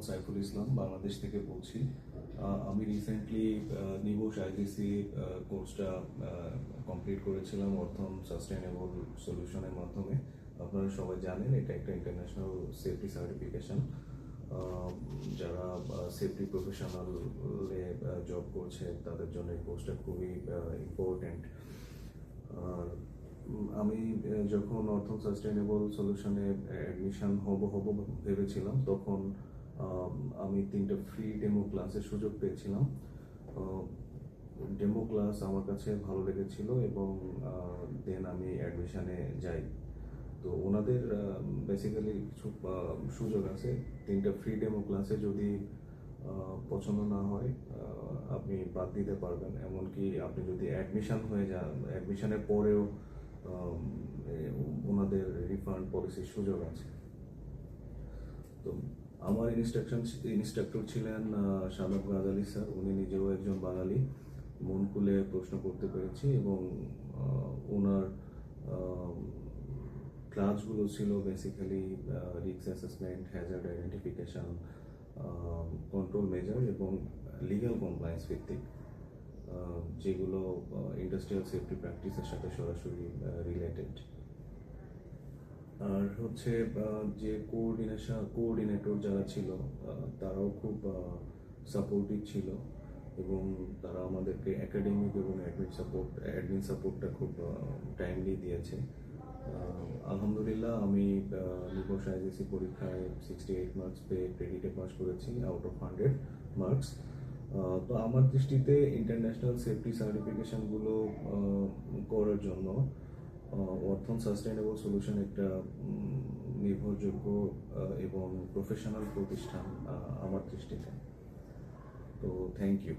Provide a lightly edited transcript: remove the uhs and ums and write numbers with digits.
মোহাম্মদ সাইফুল ইসলাম, বাংলাদেশ থেকে বলছি। আমি রিসেন্টলি নিবোস আইজিসি কোর্সটা কমপ্লিট করেছিলাম অর্থন সাস্টেনেবল সলিউশনের মাধ্যমে। আপনারা সবাই জানেন এটা একটা ইন্টারন্যাশনাল সেফটি সার্টিফিকেশন। যারা সেফটি প্রফেশনালে জব করছে তাদের জন্য এই কোর্সটা খুবই ইম্পর্ট্যান্ট। আর আমি যখন অর্থন সাস্টেনেবল সলিউশনে অ্যাডমিশন হব ভেবেছিলাম, তখন আমি 3টা ফ্রি ডেমো ক্লাসের সুযোগ পেয়েছিলাম। ডেমো ক্লাস আমার কাছে ভালো লেগেছিল এবং দেন আমি অ্যাডমিশনে যাই। তো ওনাদের বেসিক্যালি কিছু সুযোগ আছে। 3টা ফ্রি ডেমো ক্লাসে যদি পছন্দ না হয় আপনি বাদ দিতে পারবেন। এমনকি আপনি যদি অ্যাডমিশন হয়ে যান, অ্যাডমিশনের পরেও ওনাদের রিফান্ড পলিসির সুযোগ আছে। তো আমার ইনস্ট্রাক্টর ছিলেন শাবাব গাজালি স্যার। উনি নিজেও একজন বাঙালি। মন খুলে প্রশ্ন করতে পেরেছি এবং ওনার ক্লাসগুলো ছিল basically risk assessment, Hazard identification, control measure এবং লিগ্যাল কমপ্লায়েন্স ভিত্তিক, যেগুলো ইন্ডাস্ট্রিয়াল সেফটি প্র্যাকটিসের সাথে সরাসরি রিলেটেড। আর হচ্ছে যে কোঅর্ডিনেটর যারা ছিল তারাও খুব সাপোর্টিভ ছিল এবং তারা আমাদেরকে একাডেমিক এবং অ্যাডমিন সাপোর্টটা খুব টাইমলি দিয়েছে। আলহামদুলিল্লাহ আমি নিবোস আইজিসি পরীক্ষায় 68 মার্কস পেয়ে ক্রেডিটে পাস করেছি আউট অফ 100 মার্কস। তো আমার দৃষ্টিতে ইন্টারন্যাশনাল সেফটি সার্টিফিকেশনগুলো করার জন্য অর্থন সাস্টেনেবল সলিউশন একটা নির্ভরযোগ্য এবং প্রফেশনাল প্রতিষ্ঠান আমার দৃষ্টিতে। তো থ্যাংক ইউ।